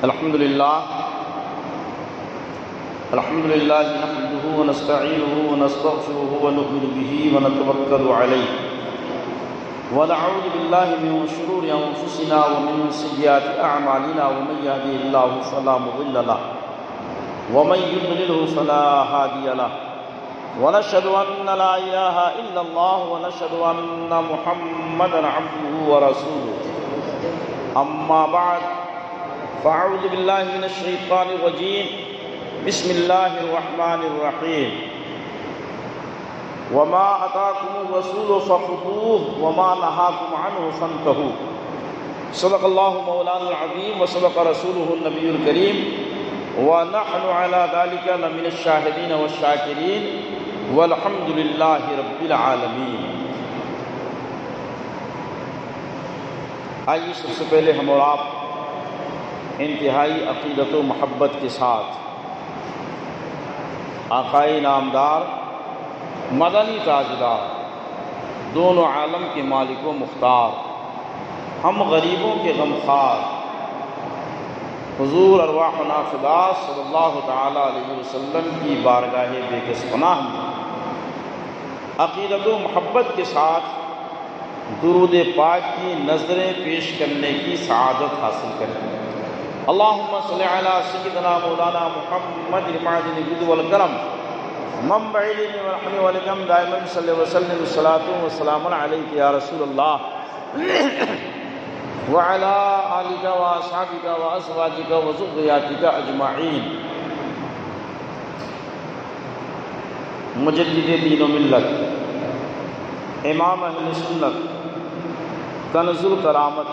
الحمد لله نحمده ونستعينه ونستغفره ونؤمن به ونتوكل عليه ونعوذ بالله من شرور أنفسنا ومن سيئات أعمالنا ومن يهده الله فلا مضل له ومن يضلله فلا هادي له ونشهد أن لا إله إلا الله ونشهد أن محمدا عبده ورسوله أما بعد فأعوذ بالله من الشيطان الرجيم بسم الله الرحمن الرحيم وما أتاكم الرسول فخذوه وما نهاكم عنه فانتهوا صدق الله مولانا العظيم وصدق رسوله النبي الكريم ونحن على ذلك لمن الشاهدين والشاكرين والحمد لله رب العالمين۔ آئیے سب سے پہلے ہم اور آپ انتہائی عقیدت و محبت کے ساتھ آقائے نامدار مدنی تاجدار دونوں عالم کے مالک و مختار ہم غریبوں کے غمخوار حضور ارواحنا فدا صلی اللہ تعالیٰ علیہ وسلم کی بارگاہ بے کس پناہ میں عقیدت و محبت کے ساتھ درود پاک کی نظریں پیش کرنے کی سعادت حاصل کریں۔ اللہم صلی علی سیدنا مولانا محمد المعدن الجود والکرم منبع العلم والرحمة والکرم دائما صلی وسلم الصلاة والسلام علیک یا رسول اللہ وعلى آلك وأصحابك وأزواجك وذرياتك أجمعين۔ مجدد دین و ملت، امام اہل سنت، کنز الکرامت،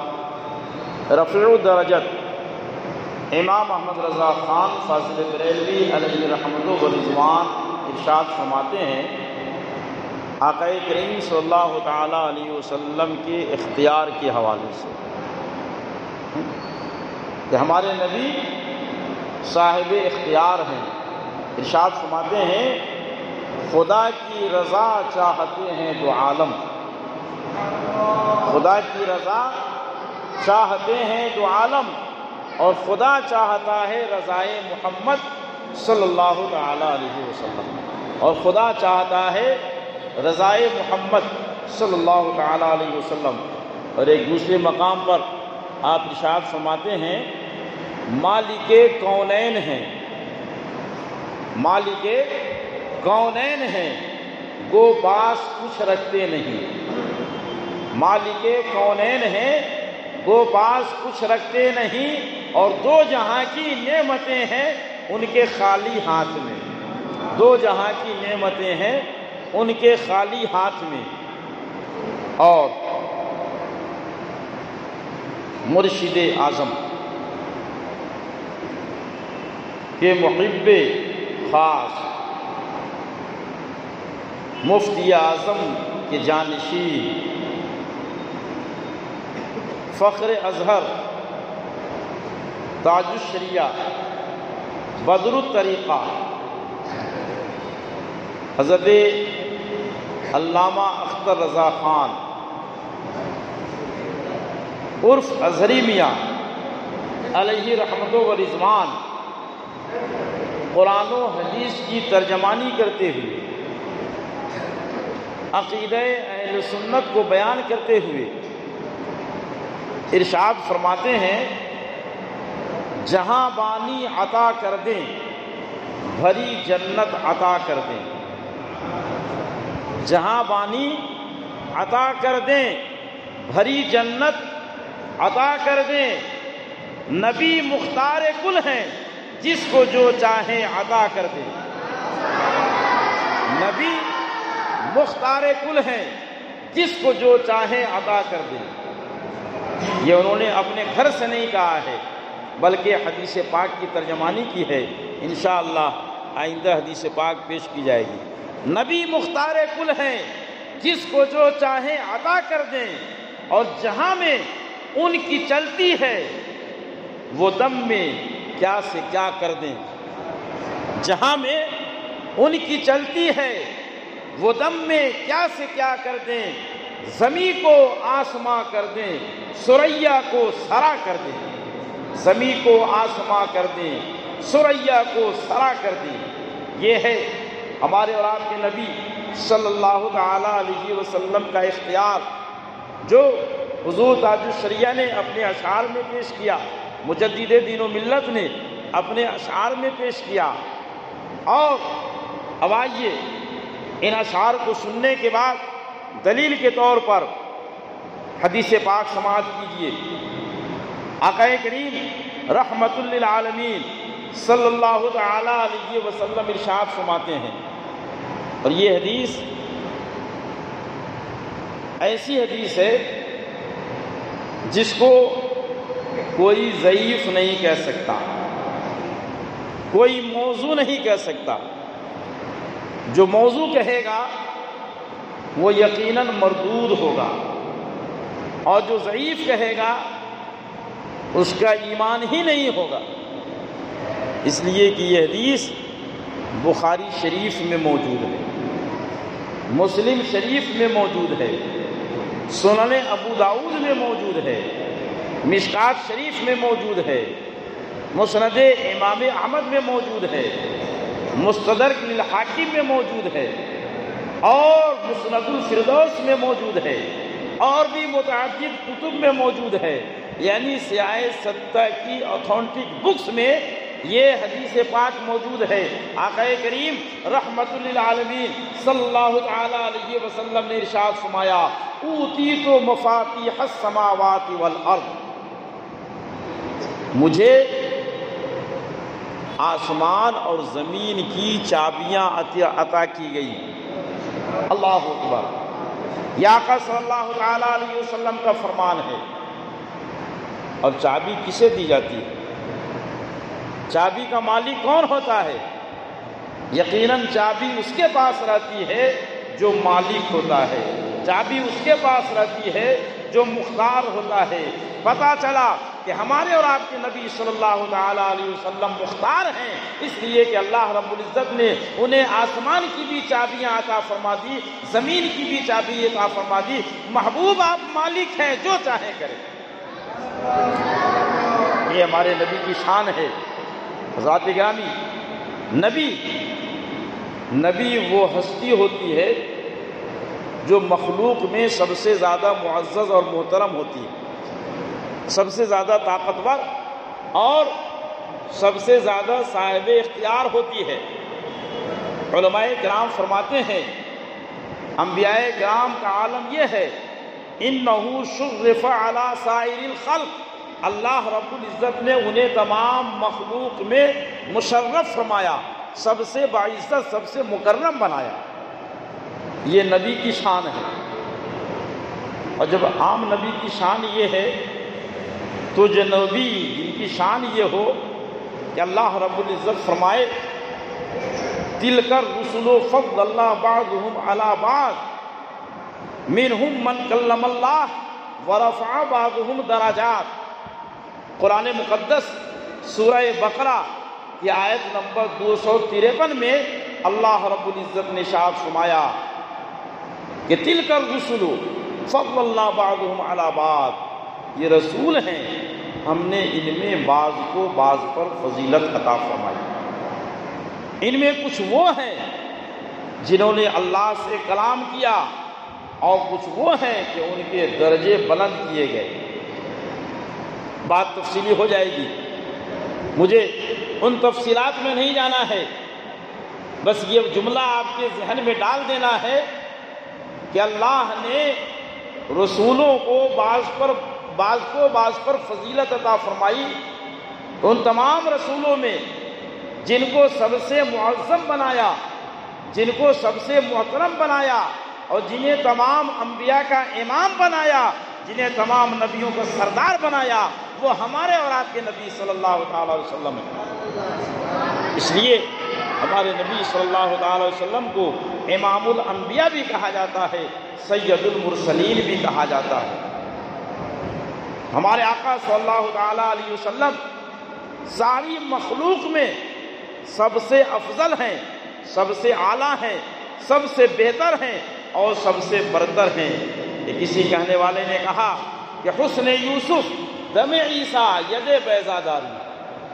رفیع الدرجت امام احمد رضا خان فاضل بریلوی علیہ رحمت و رضوان ارشاد فرماتے ہیں، آقا کریم صلی اللہ تعالیٰ علیہ وسلم کے اختیار کے حوالے سے کہ ہمارے نبی صاحب اختیار ہیں۔ ارشاد فرماتے ہیں، خدا کی رضا چاہتے ہیں تو عالم، خدا کی رضا چاہتے ہیں تو عالم، اور خدا چاہتا ہے رضائے محمد صلی اللہ تعالیٰ علیہ وسلم، اور خدا چاہتا ہے رضائے محمد صلی اللہ تعالیٰ علیہ وسلم۔ اور ایک دوسرے مقام پر آپ ارشاد فرماتے ہیں، مالک کونین ہیں، مالک کونین ہیں، گو پاس کچھ رکھتے نہیں، مالک کونین ہیں، گو پاس کچھ رکھتے نہیں، اور دو جہاں کی نعمتیں ہیں ان کے خالی ہاتھ میں، دو جہاں کی نعمتیں ہیں ان کے خالی ہاتھ میں۔ اور مرشد اعظم کے محب خاص، مفتی اعظم کے جانشین، فخر ازہر، تاج الشریعہ، بدر الطریقہ، حضرت علامہ اختر رضا خان عرف ازہری میاں علیہ رحمت و رضوان قرآن و حدیث کی ترجمانی کرتے ہوئے، عقیدہ اہل سنت کو بیان کرتے ہوئے ارشاد فرماتے ہیں، جہاں بانی عطا کر دیں بھری جنت عطا کر دیں، جہاں بانی عطا کر دیں بھری جنت عطا کر دیں، نبی مختار کل ہیں جس کو جو چاہیں عطا کر دیں، نبی مختار کل ہیں جس کو جو چاہیں عطا کر دیں۔ یہ انہوں نے اپنے گھر سے نہیں کہا ہے بلکہ حدیث پاک کی ترجمانی کی ہے، انشاءاللہ آئندہ حدیث پاک پیش کی جائے گی۔ نبی مختار کل ہیں جس کو جو چاہیں عطا کر دیں، اور جہاں میں ان کی چلتی ہے وہ دم میں کیا سے کیا کر دیں، جہاں میں ان کی چلتی ہے وہ دم میں کیا سے کیا کر دیں، زمیں کو آسماں کر دیں، ثریا کو سرا کر دیں۔ زمین کو آسماں کر دیں، ثریا کو سرا کر دیں۔ یہ ہے ہمارے اور آپ کے نبی صلی اللہ تعالی علیہ وسلم کا اختیار، جو حضور تاج الشریعہ نے اپنے اشعار میں پیش کیا، مجدد دین و ملت نے اپنے اشعار میں پیش کیا۔ اور اب آئیے ان اشعار کو سننے کے بعد دلیل کے طور پر حدیث پاک سماعت کیجیے۔ آقا کریم رحمت للعالمین صلی اللہ تعالی علیہ وسلم ارشاد فرماتے ہیں، اور یہ حدیث ایسی حدیث ہے جس کو کوئی ضعیف نہیں کہہ سکتا، کوئی موضوع نہیں کہہ سکتا۔ جو موضوع کہے گا وہ یقیناً مردود ہوگا، اور جو ضعیف کہے گا اس کا ایمان ہی نہیں ہوگا۔ اس لیے کہ یہ حدیث بخاری شریف میں موجود ہے، مسلم شریف میں موجود ہے، سنن ابو داؤد میں موجود ہے، مشکات شریف میں موجود ہے، مسند امام احمد میں موجود ہے، مستدرک للحاکم میں موجود ہے، اور مسند الفردوس میں موجود ہے، اور بھی متعدد کتب میں موجود ہے۔ یعنی سیاہ ستہ کی اتھینٹک بکس میں یہ حدیث پاک موجود ہے۔ آقا کریم رحمت للعالمین صلی اللہ تعالی علیہ وسلم نے ارشاد فرمایا، اوتیت مفاتیح السماوات والارض، مجھے آسمان اور زمین کی چابیاں عطا کی گئی۔ اللہ اکبر۔ یہ آقا صلی اللہ تعالی علیہ وسلم کا فرمان ہے۔ اور چابی کسے دی جاتی ہے؟ چابی کا مالک کون ہوتا ہے؟ یقیناً چابی اس کے پاس رہتی ہے جو مالک ہوتا ہے، چابی اس کے پاس رہتی ہے جو مختار ہوتا ہے۔ پتہ چلا کہ ہمارے اور آپ کے نبی صلی اللہ تعالی علیہ وسلم مختار ہیں، اس لیے کہ اللہ رب العزت نے انہیں آسمان کی بھی چابیاں عطا فرما دی، زمین کی بھی چابی عطا فرما دی۔ محبوب آپ مالک ہیں، جو چاہے کرے۔ یہ ہمارے نبی کی شان ہے۔ حضرات گرامی، نبی وہ ہستی ہوتی ہے جو مخلوق میں سب سے زیادہ معزز اور محترم ہوتی ہے، سب سے زیادہ طاقتور اور سب سے زیادہ صاحب اختیار ہوتی ہے۔ علماء کرام فرماتے ہیں، انبیاء کرام کا عالم یہ ہے، انہو شرف علی سائر الخلق، اللہ رب العزت نے انہیں تمام مخلوق میں مشرف فرمایا، سب سے باعزت، سب سے مکرم بنایا۔ یہ نبی کی شان ہے۔ اور جب عام نبی کی شان یہ ہے تو جو نبی جن کی شان یہ ہو کہ اللہ رب العزت فرمائے، تِلْكَ الرُّسُلُ فَضَّلْنَا بَعْضُهُمْ عَلَى بَعْضٍ مِنْهُمْ مَنْ كَلَّمَ اللَّهُ وَرَفَعَ بَعْضُهُمْ دَرَجَاتٍ۔ قرآن مقدس سورہ بقرہ کی آیت نمبر 253 میں اللہ رب العزت نے ارشاد فرمایا کہ تِلْكَ الرُّسُلُ فَضَّلْنَا بَعْضُهُمْ عَلَى بَعْضٍ، یہ رسول ہیں، ہم نے ان میں بعض کو بعض پر فضیلت عطا فرمائی۔ ان میں کچھ وہ ہیں جنہوں نے اللہ سے کلام کیا، اور کچھ وہ ہیں کہ ان کے درجے بلند کیے گئے۔ بات تفصیلی ہو جائے گی، مجھے ان تفصیلات میں نہیں جانا ہے، بس یہ جملہ آپ کے ذہن میں ڈال دینا ہے کہ اللہ نے رسولوں کو بعض پر فضیلت عطا فرمائی۔ ان تمام رسولوں میں جن کو سب سے معظم بنایا، جن کو سب سے محترم بنایا، اور جنہیں تمام انبیاء کا امام بنایا، جنہیں تمام نبیوں کا سردار بنایا، وہ ہمارے اور آپ کے نبی صلی اللہ تعالی علیہ وسلم ہیں۔ اس لیے ہمارے نبی صلی اللہ تعالی علیہ وسلم کو امام الانبیاء بھی کہا جاتا ہے، سید المرسلین بھی کہا جاتا ہے۔ ہمارے آقا صلی اللہ تعالی علیہ وسلم ساری مخلوق میں سب سے افضل ہیں، سب سے اعلیٰ ہیں، سب سے بہتر ہیں، اور سب سے برتر ہیں۔ کسی کہنے والے نے کہا کہ حسن یوسف دم عیسیٰ ید بیضاداری،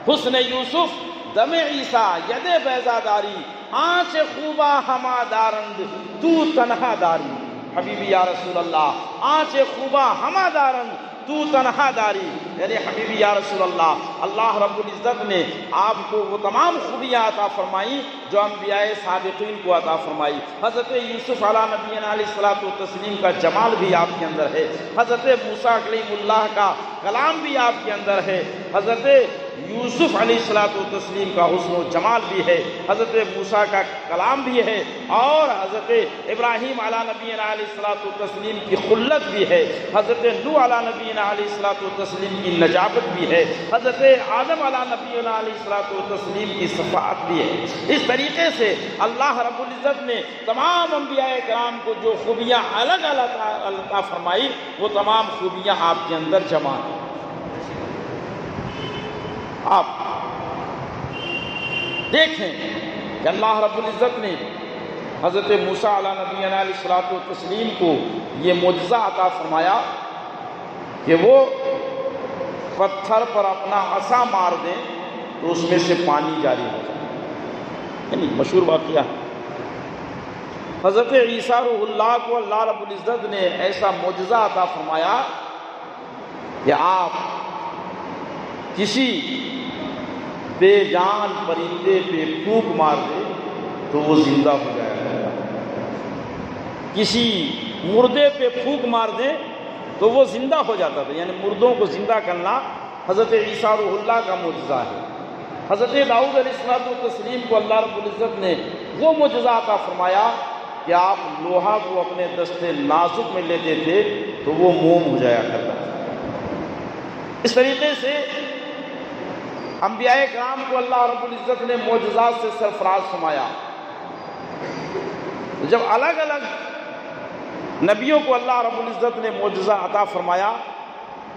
حسن یوسف دم عیسیٰ ید بیضاداری، آنچ خوبا ہما دارند تو تنہا داری۔ حبیبی یا رسول اللہ، آنچ خوبا ہما دارند تو تنہا داری، یعنی حبیبی یا رسول اللہ، اللہ رب العزت نے آپ کو وہ تمام خوبیاں عطا فرمائی جو انبیاء سابقین کو عطا فرمائی۔ حضرت یوسف علیہ نبینا علیہ الصلوۃ والتسلیم کا جمال بھی آپ کے اندر ہے، حضرت موسیٰ کلیم اللہ کا کلام بھی آپ کے اندر ہے، حضرت یوسف علیہ الصلوۃ والتسلیم کا حسن و جمال بھی ہے، حضرت موسیٰ کا کلام بھی ہے، اور حضرت ابراہیم علیہ نبینا علیہ الصلوۃ والتسلیم کی خلت بھی ہے، حضرت نوح علیہ نبینا علیہ الصلوۃ والتسلیم کی نجابت بھی ہے، حضرت آدم علیہ نبینا علیہ الصلوۃ والتسلیم کی صفات بھی ہے۔ اس طریقے سے اللہ رب العزت نے تمام انبیاء کرام کو جو خوبیاں الگ الگ عطا فرمائی وہ تمام خوبیاں آپ کے اندر جمع ہیں۔ آپ دیکھیں کہ اللہ رب العزت نے حضرت موسیٰ علیہ نبینا علیہ الصلوۃ والتسلیم کو یہ معجزہ عطا فرمایا کہ وہ پتھر پر اپنا عصا مار دیں تو اس میں سے پانی جاری ہو جائے، یعنی مشہور واقعہ ہے۔ حضرت عیسیٰ روح اللہ کو اللہ رب العزت نے ایسا معجزہ عطا فرمایا کہ آپ کسی بے جان پرندے پہ پھونک مار دے تو وہ زندہ ہو جائے گا، کسی مردے پہ پھونک مار دے تو وہ زندہ ہو جاتا تھا، یعنی مردوں کو زندہ کرنا حضرت عیسیٰ روح اللہ کا معجزہ ہے۔ حضرت داؤد علیہ الصلوۃ والتسلیم کو اللہ رب العزت نے وہ معجزہ عطا فرمایا کہ آپ لوہا کو اپنے دستے نازک میں لیتے تھے تو وہ موم ہو جایا کرتا تھا۔ اس طریقے سے انبیاء کرام کو اللہ رب العزت نے معجزات سے سرفراز فرمایا۔ جب الگ الگ نبیوں کو اللہ رب العزت نے معجزہ عطا فرمایا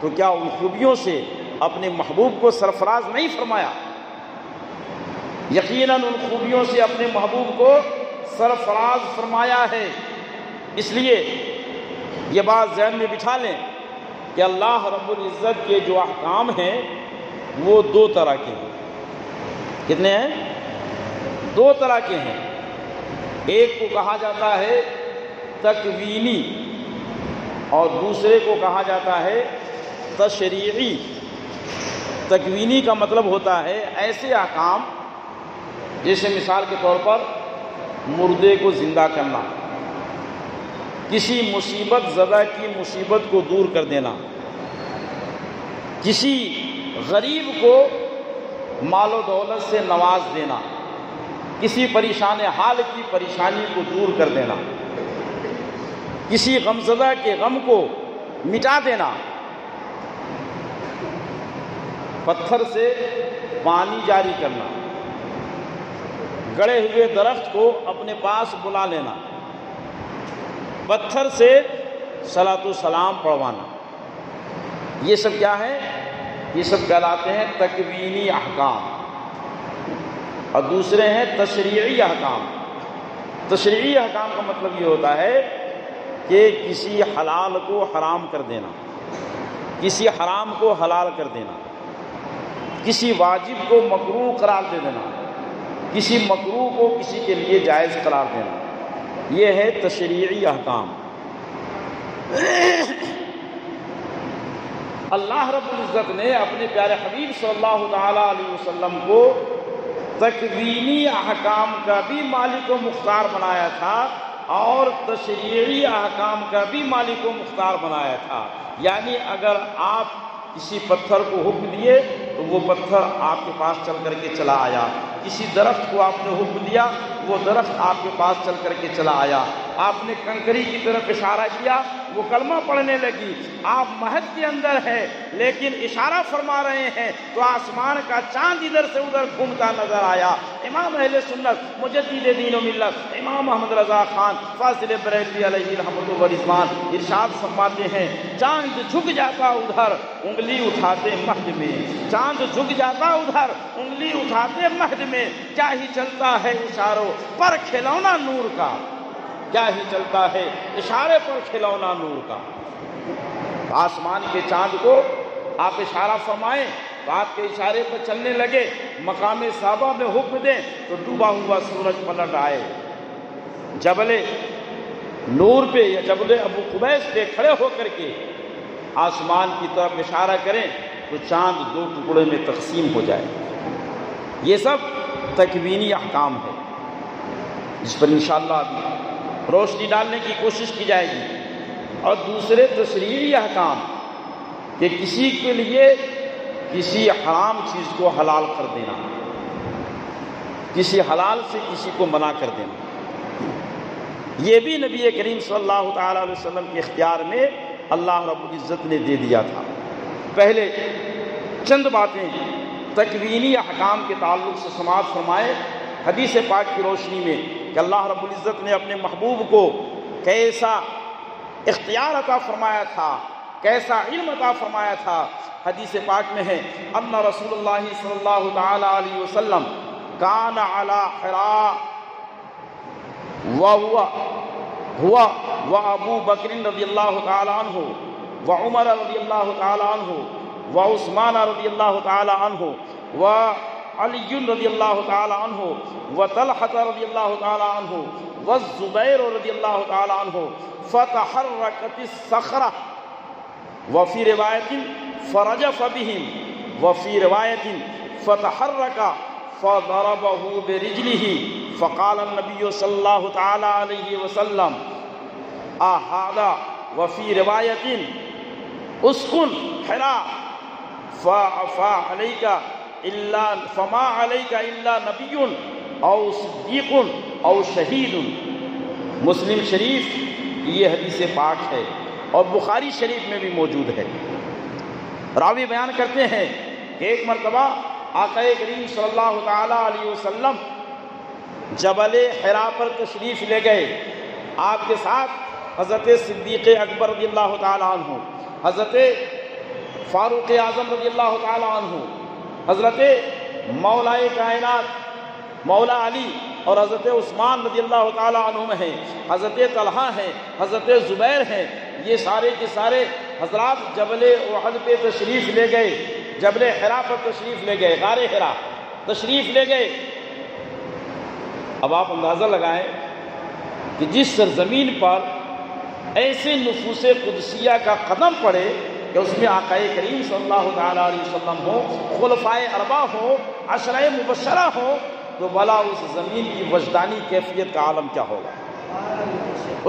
تو کیا ان خوبیوں سے اپنے محبوب کو سرفراز نہیں فرمایا؟ یقیناً ان خوبیوں سے اپنے محبوب کو سرفراز فرمایا ہے۔ اس لیے یہ بات ذہن میں بٹھا لیں کہ اللہ رب العزت کے جو احکام ہیں وہ دو طرح کے ہیں۔ کتنے ہیں؟ دو طرح کے ہیں۔ ایک کو کہا جاتا ہے تکوینی اور دوسرے کو کہا جاتا ہے تشریعی۔ تکوینی کا مطلب ہوتا ہے ایسے احکام جیسے مثال کے طور پر مردے کو زندہ کرنا، کسی مصیبت زدہ کی مصیبت کو دور کر دینا، کسی غریب کو مال و دولت سے نواز دینا، کسی پریشان حال کی پریشانی کو دور کر دینا، کسی غمزدہ کے غم کو مٹا دینا، پتھر سے پانی جاری کرنا، گڑے ہوئے درخت کو اپنے پاس بلا لینا، پتھر سے صلاۃ و سلام پڑھوانا، یہ سب کیا ہے؟ یہ سب کہلاتے ہیں تکوینی احکام۔ اور دوسرے ہیں تشریعی احکام۔ تشریعی احکام کا مطلب یہ ہوتا ہے کہ کسی حلال کو حرام کر دینا، کسی حرام کو حلال کر دینا، کسی واجب کو مکروہ قرار دے دینا، کسی مکروہ کو کسی کے لیے جائز قرار دینا، یہ ہے تشریعی احکام۔ اللہ رب العزت نے اپنے پیارے حبیب صلی اللہ تعالیٰ علیہ وسلم کو تکوینی احکام کا بھی مالک و مختار بنایا تھا اور تشریعی احکام کا بھی مالک و مختار بنایا تھا۔ یعنی اگر آپ کسی پتھر کو حکم دیے تو وہ پتھر آپ کے پاس چل کر کے چلا آیا، کسی درخت کو آپ نے حکم دیا وہ درخت آپ کے پاس چل کر کے چلا آیا، آپ نے کنکری کی طرف اشارہ کیا وہ کلمہ پڑھنے لگی، آپ مہد کے اندر ہے لیکن اشارہ فرما رہے ہیں تو آسمان کا چاند ادھر سے ادھر گھومتا نظر آیا۔ امام اہل سنت مجدد دین و ملت امام محمد رضا خان فاضل بریلوی علیہ رحمۃ و رضوان ارشاد فرماتے ہیں چاند جھک جاتا ادھر انگلی اٹھاتے مہد میں، چاند جھک جاتا ادھر انگلی اٹھاتے مہد میں، کیا ہی چلتا ہے اشاروں پر کھلونا نور کا، کیا ہی چلتا ہے اشارے پر کھلونا نور کا۔ آسمان کے چاند کو آپ اشارہ فرمائیں تو آپ کے اشارے پر چلنے لگے، مقام صحابہ میں حکم دیں تو ڈوبا ہوا سورج پلٹ آئے، جبل نور پہ یا جبل ابو قبیس پہ کھڑے ہو کر کے آسمان کی طرف اشارہ کریں تو چاند 2 ٹکڑے میں تقسیم ہو جائے۔ یہ سب تکوینی احکام ہے جس پر انشاءاللہ ابھی روشنی ڈالنے کی کوشش کی جائے گی۔ اور دوسرے تشریعی احکام کہ کسی کے لیے کسی حرام چیز کو حلال کر دینا، کسی حلال سے کسی کو منع کر دینا، یہ بھی نبی کریم صلی اللہ تعالیٰ علیہ وسلم کے اختیار میں اللہ رب العزت نے دے دیا تھا۔ پہلے چند باتیں تکوینی احکام کے تعلق سے سماعت فرمائے حدیث پاک کی روشنی میں کہ اللہ رب العزت نے اپنے محبوب کو کیسا اختیار عطا فرمایا تھا، کیسا علم عطا فرمایا تھا۔ حدیث پاک میں ہے ان رسول اللہ صلی اللہ تعالی علیہ وسلم کان علی حراء ہوا ابو بکر رضی اللہ تعالی عنہ وعمر رضی اللہ تعالی عنہ وعثمان رضی اللہ تعالی عنہ وعلی رضی اللہ تعالی عنہ وطلحہ رضی اللہ تعالی عنہ والزبیر رضی اللہ تعالی عنہ فتحرکت الصخرہ وفی روایت فرجف بهم وفی روایت فتحرک فضربه برجله فقال النبی صلی اللہ تعالی علیہ وسلم اہذا وفی روایت اسکن حراء فما علیک الا نبی او صدیق او شہید۔ مسلم شریف کی یہ حدیث پاک ہے اور بخاری شریف میں بھی موجود ہے۔ راوی بیان کرتے ہیں کہ ایک مرتبہ آقا کریم صلی اللہ تعالی علیہ وسلم جبل حراء پر تشریف لے گئے، آپ کے ساتھ حضرت صدیق اکبر رضی اللہ تعالی عنہ، حضرت فاروق اعظم رضی اللہ تعالی عنہ، حضرت مولائے کائنات مولا علی اور حضرت عثمان رضی اللہ تعالی عنہ ہیں، حضرت طلحہ ہیں، حضرت زبیر ہیں۔ یہ سارے کے سارے حضرات جبل احد پہ تشریف لے گئے، جبل حراء پر تشریف لے گئے، غار حراء تشریف لے گئے۔ اب آپ اندازہ لگائیں کہ جس سرزمین پر ایسے نفوس قدسیہ کا قدم پڑے کہ اس میں آقا کریم صلی اللہ تعالیٰ علیہ وسلم ہو، خلفائے اربعہ ہو، عشرہ مبشرہ ہو، تو بھلا اس زمین کی وجدانی کیفیت کا عالم کیا ہوگا،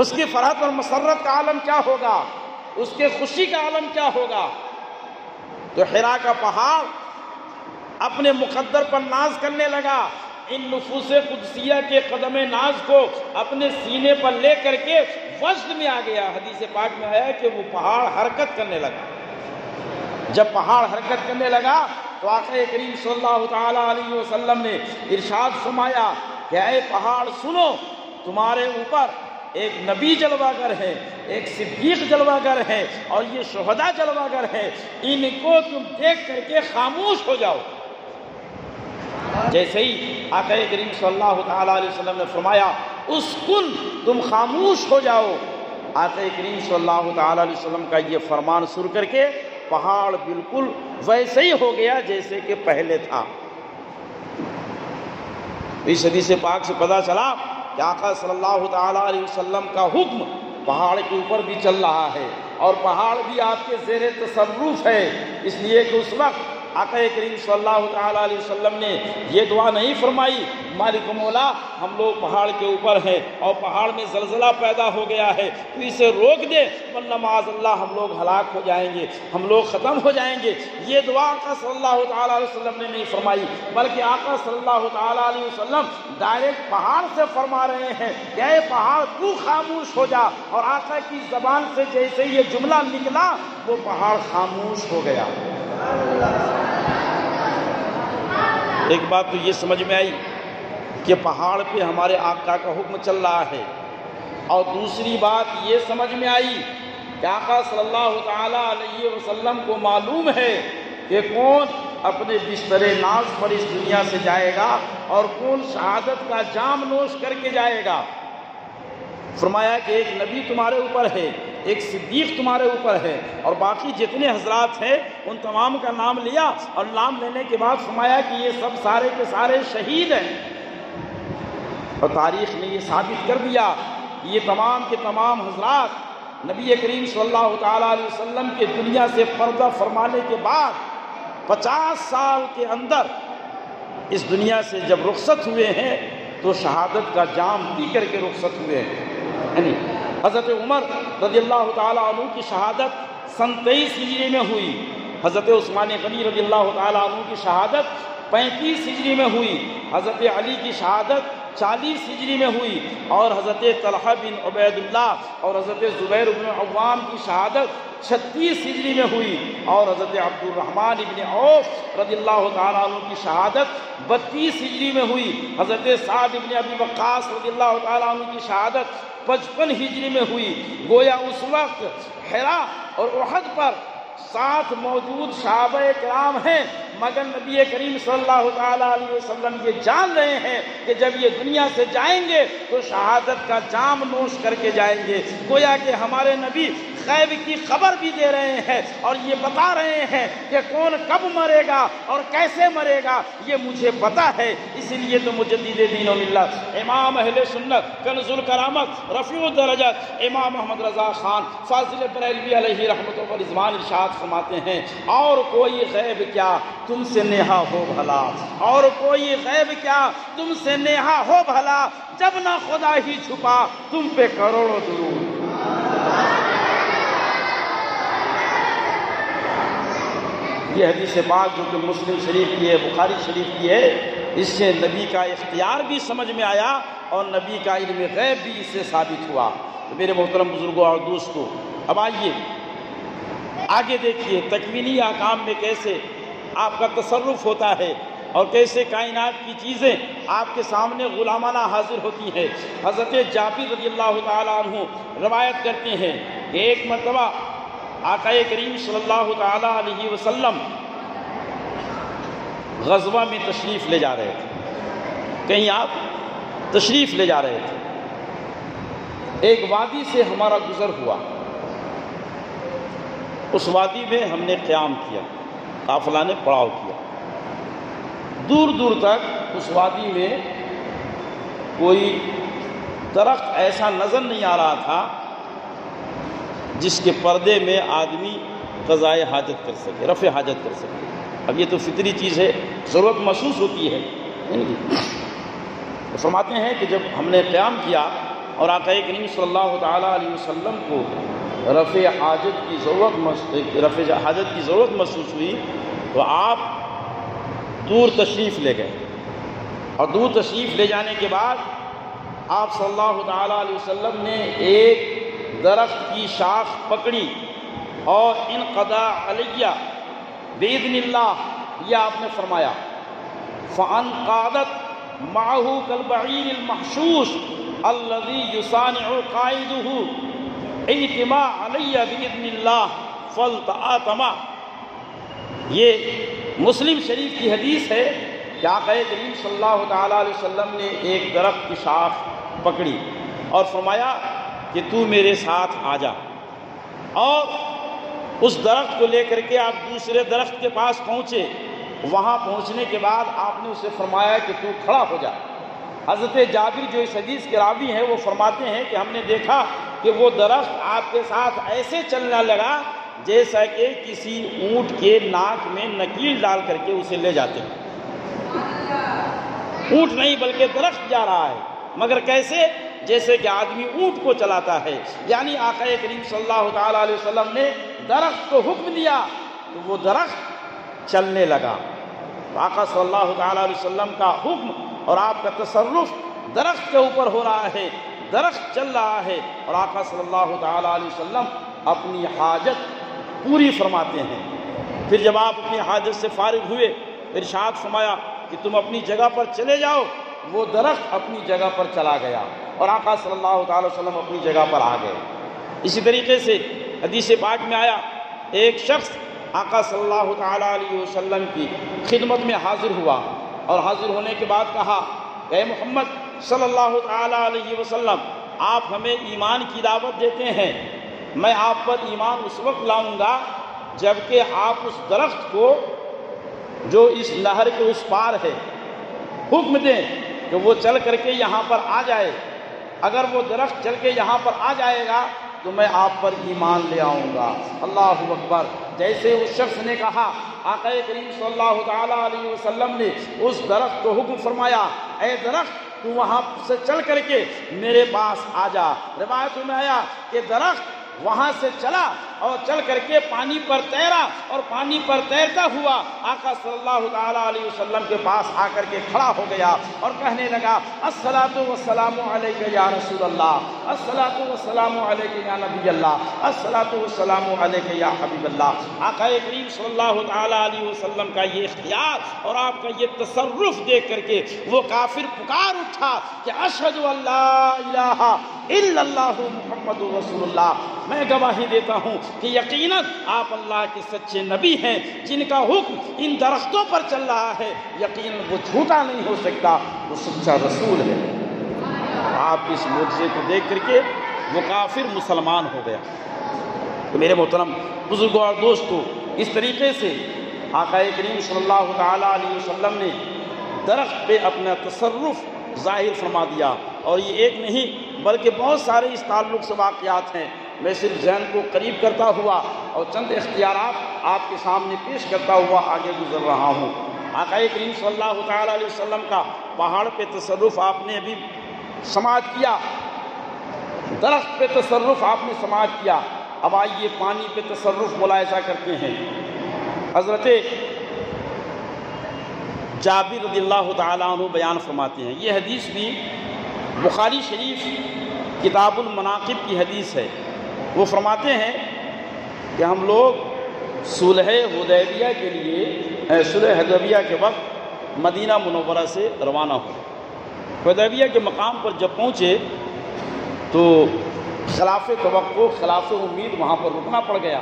اس کی فرحت اور مسرت کا عالم کیا ہوگا، اس کے خوشی کا عالم کیا ہوگا۔ تو حراء کا پہاڑ اپنے مقدر پر ناز کرنے لگا، ان نفوس قدسیہ کے قدم ناز کو اپنے سینے پر لے کر کے وجد میں آ گیا۔ حدیث پاک میں ہے کہ وہ پہاڑ حرکت کرنے لگا۔ جب پہاڑ حرکت کرنے لگا تو آقا کریم صلی اللہ تعالی علیہ وسلم نے ارشاد فرمایا کہ اے پہاڑ سنو، تمہارے اوپر ایک نبی جلوہ گر ہے، ایک صدیق جلوہ گر ہے اور یہ شہداء جلوہ گر ہے، ان کو تم دیکھ کر کے خاموش ہو جاؤ۔ جیسے ہی آقا کریم صلی اللہ تعالی علیہ وسلم نے فرمایا اسکن، تم خاموش ہو جاؤ، آقا کریم صلی اللہ تعالی علیہ وسلم کا یہ فرمان سن کر کے پہاڑ بالکل ویسے ہی ہو گیا جیسے کہ پہلے تھا۔ اس حدیث پاک سے پتہ چلا کہ آقا صلی اللہ تعالی علیہ وسلم کا حکم پہاڑ کے اوپر بھی چل رہا ہے اور پہاڑ بھی آپ کے زیر تصرف ہے، اس لیے کہ اس وقت آقا کریم صلی اللہ تعالی علیہ وسلم نے یہ دعا نہیں فرمائی مالک مولا ہم لوگ پہاڑ کے اوپر ہیں اور پہاڑ میں زلزلہ پیدا ہو گیا ہے تو اسے روک دے ورنہ معاذ اللہ ہم لوگ ہلاک ہو جائیں گے، ہم لوگ ختم ہو جائیں گے۔ یہ دعا آقا صلی اللہ تعالی علیہ وسلم نے نہیں فرمائی، بلکہ آقا صلی اللہ تعالی علیہ وسلم ڈائریکٹ پہاڑ سے فرما رہے ہیں کہ اے پہاڑ تو خاموش ہو جا، اور آقا کی زبان سے جیسے یہ جملہ نکلا وہ پہاڑ خاموش ہو گیا۔ ایک بات تو یہ سمجھ میں آئی کہ پہاڑ پہ ہمارے آقا کا حکم چل رہا ہے، اور دوسری بات یہ سمجھ میں آئی کہ آقا صلی اللہ تعالی علیہ وسلم کو معلوم ہے کہ کون اپنے بستر ناز پر اس دنیا سے جائے گا اور کون شہادت کا جام نوش کر کے جائے گا۔ فرمایا کہ ایک نبی تمہارے اوپر ہے، ایک صدیق تمہارے اوپر ہے، اور باقی جتنے حضرات ہیں ان تمام کا نام لیا، اور نام لینے کے بعد فرمایا کہ یہ سب سارے کے سارے شہید ہیں۔ اور تاریخ نے یہ ثابت کر دیا کہ یہ تمام کے تمام حضرات نبی کریم صلی اللہ تعالیٰ علیہ وسلم کے دنیا سے پردہ فرمانے کے بعد 50 سال کے اندر اس دنیا سے جب رخصت ہوئے ہیں تو شہادت کا جام پی کر کے رخصت ہوئے ہیں۔ یعنی حضرت عمر رضی اللہ تعالیٰ عنہ کی شہادت 27 ہجری میں ہوئی، حضرت عثمان غنی رضی اللہ تعالیٰ عنہ کی شہادت 35 ہجری میں ہوئی، حضرت علی کی شہادت 40 ہجری میں ہوئی، اور حضرت طلحہ بن عبید اللہ اور حضرت زبیر بن عوام کی شہادت 36 ہجری میں ہوئی، اور حضرت عبد الرحمن بن عوف رضی اللہ تعالیٰ عنہ کی شہادت 32 ہجری میں ہوئی، حضرت سعد بن ابی وقاص رضی اللہ تعالیٰ عنہ کی شہادت 55 ہجری میں ہوئی۔ گویا اس وقت حرا اور احد پر ساتھ موجود صحابہ کرام ہیں، مگر نبی کریم صلی اللہ تعالیٰ علیہ وسلم یہ جان رہے ہیں کہ جب یہ دنیا سے جائیں گے تو شہادت کا جام نوش کر کے جائیں گے۔ گویا کہ ہمارے نبی غیب کی خبر بھی دے رہے ہیں اور یہ بتا رہے ہیں کہ کون کب مرے گا اور کیسے مرے گا یہ مجھے پتا ہے۔ اسی لیے تو مجدد دین و ملت امام اہل سنت کنز الکرامت رفیع الدرجات امام محمد رضا خان فاضل بریلوی علیہ رحمت و رضوان ارشاد فرماتے ہیں، اور کوئی غیب کیا تم سے نیہا ہو بھلا، اور کوئی غیب کیا تم سے نیہا ہو بھلا، جب نہ خدا ہی چھپا تم پہ کروڑوں درود۔ یہ حدیث پاک جو کہ مسلم شریف کی ہے، بخاری شریف کی ہے، اس سے نبی کا اختیار بھی سمجھ میں آیا اور نبی کا علم غیب بھی اس سے ثابت ہوا۔ تو میرے محترم بزرگوں اور دوستوں، اب آئیے آگے دیکھیے تکوینی احکام میں کیسے آپ کا تصرف ہوتا ہے اور کیسے کائنات کی چیزیں آپ کے سامنے غلامانہ حاضر ہوتی ہیں۔ حضرت جابر رضی اللہ تعالیٰ عنہ روایت کرتے ہیں کہ ایک مرتبہ آقا کریم صلی اللہ تعالیٰ علیہ وسلم غزوہ میں تشریف لے جا رہے تھے، کہیں آپ تشریف لے جا رہے تھے، ایک وادی سے ہمارا گزر ہوا، اس وادی میں ہم نے قیام کیا، قافلہ نے پڑاؤ کیا، دور دور تک اس وادی میں کوئی درخت ایسا نظر نہیں آ رہا تھا جس کے پردے میں آدمی قضائے حاجت کر سکے، رفع حاجت کر سکے۔ اب یہ تو فطری چیز ہے، ضرورت محسوس ہوتی ہے۔ فرماتے ہیں کہ جب ہم نے قیام کیا اور آقا کریم صلی اللہ تعالیٰ علیہ وسلم کو رفع حاجت کی ضرورت محسوس ہوئی تو آپ دور تشریف لے گئے، اور دور تشریف لے جانے کے بعد آپ صلی اللہ تعالیٰ علیہ وسلم نے ایک درخت کی شاخ پکڑی اور انقضا علیہ بإذن اللہ یہ آپ نے فرمایا، فَأَنْقَادَتْ مَعَهُ كَالْبَعِيرِ الْمَحْشُوشِ الَّذِي يُصَانِعُ قَائِدُهُ اِعْتِمَا عَلَيَّ بِإِذْنِ اللَّهِ فَالْتَآتَمَا۔ یہ مسلم شریف کی حدیث ہے کہ آقا کریم صلی اللہ تعالیٰ علیہ وسلم نے ایک درخت کی شاخ پکڑی اور فرمایا کہ تو میرے ساتھ آ جا، اور اس درخت کو لے کر کے آپ دوسرے درخت کے پاس پہنچے۔ وہاں پہنچنے کے بعد آپ نے اسے فرمایا کہ تو کھڑا ہو جا۔ حضرت جابر جو اس حدیث کے راوی ہیں وہ فرماتے ہیں کہ ہم نے دیکھا کہ وہ درخت آپ کے ساتھ ایسے چلنے لگا جیسا کہ کسی اونٹ کے ناک میں نکیل ڈال کر کے اسے لے جاتے ہیں۔ اونٹ نہیں بلکہ درخت جا رہا ہے، مگر کیسے؟ جیسے کہ آدمی اونٹ کو چلاتا ہے۔ یعنی آقا کریم صلی اللہ تعالیٰ علیہ وسلم نے درخت کو حکم دیا تو وہ درخت چلنے لگا۔ آقا صلی اللہ تعالیٰ علیہ وسلم کا حکم اور آپ کا تصرف درخت کے اوپر ہو رہا ہے، درخت چل رہا ہے، اور آقا صلی اللہ تعالیٰ علیہ وسلم اپنی حاجت پوری فرماتے ہیں۔ پھر جب آپ اپنی حاجت سے فارغ ہوئے ارشاد فرمایا کہ تم اپنی جگہ پر چلے جاؤ۔ وہ درخت اپنی جگہ پر چلا گیا اور آقا صلی اللہ تعالیٰ وسلم اپنی جگہ پر آ گئے۔ اسی طریقے سے حدیث پاک میں آیا ایک شخص آقا صلی اللہ تعالیٰ علیہ وسلم کی خدمت میں حاضر ہوا، اور حاضر ہونے کے بعد کہا کہ اے محمد صلی اللہ تعالیٰ علیہ وسلم، آپ ہمیں ایمان کی دعوت دیتے ہیں، میں آپ پر ایمان اس وقت لاؤں گا جبکہ آپ اس درخت کو جو اس نہر کے اس پار ہے حکم دیں کہ وہ چل کر کے یہاں پر آ جائے. اگر وہ درخت چل کے یہاں پر آ جائے گا تو میں آپ پر ایمان لے آؤں گا. اللہ اکبر. جیسے اس شخص نے کہا آقا کریم صلی اللہ تعالیٰ علیہ وسلم نے اس درخت کو حکم فرمایا اے درخت تو وہاں سے چل کر کے میرے پاس آ جا. روایتوں میں آیا کہ درخت وہاں سے چلا اور چل کر کے پانی پر تیرا اور پانی پر تیرتا ہوا آقا صلی اللہ تعالیٰ علیہ وسلم کے پاس آ کر کے کھڑا ہو گیا اور کہنے لگا الصلاۃ والسلام علیک یا رسول اللہ، الصلاۃ والسلام علیک یا نبی اللہ، الصلاۃ والسلام علیک یا حبیب اللہ. آقا کریم صلی اللہ تعالیٰ علیہ وسلم کا یہ اختیار اور آپ کا یہ تصرف دیکھ کر کے وہ کافر پکار اٹھا کہ اشہد ان لا الہ الا اللہ محمد رسول اللہ. میں گواہی دیتا ہوں کہ یقیناً آپ اللہ کے سچے نبی ہیں جن کا حکم ان درختوں پر چل رہا ہے. یقیناً وہ جھوٹا نہیں ہو سکتا، وہ سچا رسول ہے. آپ اس معجزے کو دیکھ کر کے وہ کافر مسلمان ہو گیا. تو میرے محترم بزرگوں اور دوستو، اس طریقے سے آقا کریم صلی اللہ تعالیٰ علیہ وسلم نے درخت پہ اپنا تصرف ظاہر فرما دیا. اور یہ ایک نہیں بلکہ بہت سارے اس تعلق سے واقعات ہیں. میں صرف ذہن کو قریب کرتا ہوا اور چند اختیارات آپ کے سامنے پیش کرتا ہوا آگے گزر رہا ہوں. آقا کریم صلی اللہ تعالیٰ علیہ وسلم کا پہاڑ پہ تصرف آپ نے ابھی سماعت کیا، درخت پہ تصرف آپ نے سماعت کیا. اب آئیے پانی پہ تصرف ملاحظہ کرتے ہیں. حضرت جابر رضی اللہ تعالیٰ عنہ بیان فرماتے ہیں، یہ حدیث بھی بخاری شریف کتاب المناقب کی حدیث ہے. وہ فرماتے ہیں کہ ہم لوگ صلح حدیبیہ کے لیے صلح حدیبیہ کے وقت مدینہ منورہ سے روانہ ہوئے. حدیبیہ کے مقام پر جب پہنچے تو خلاف توقع خلاف امید وہاں پر رکنا پڑ گیا.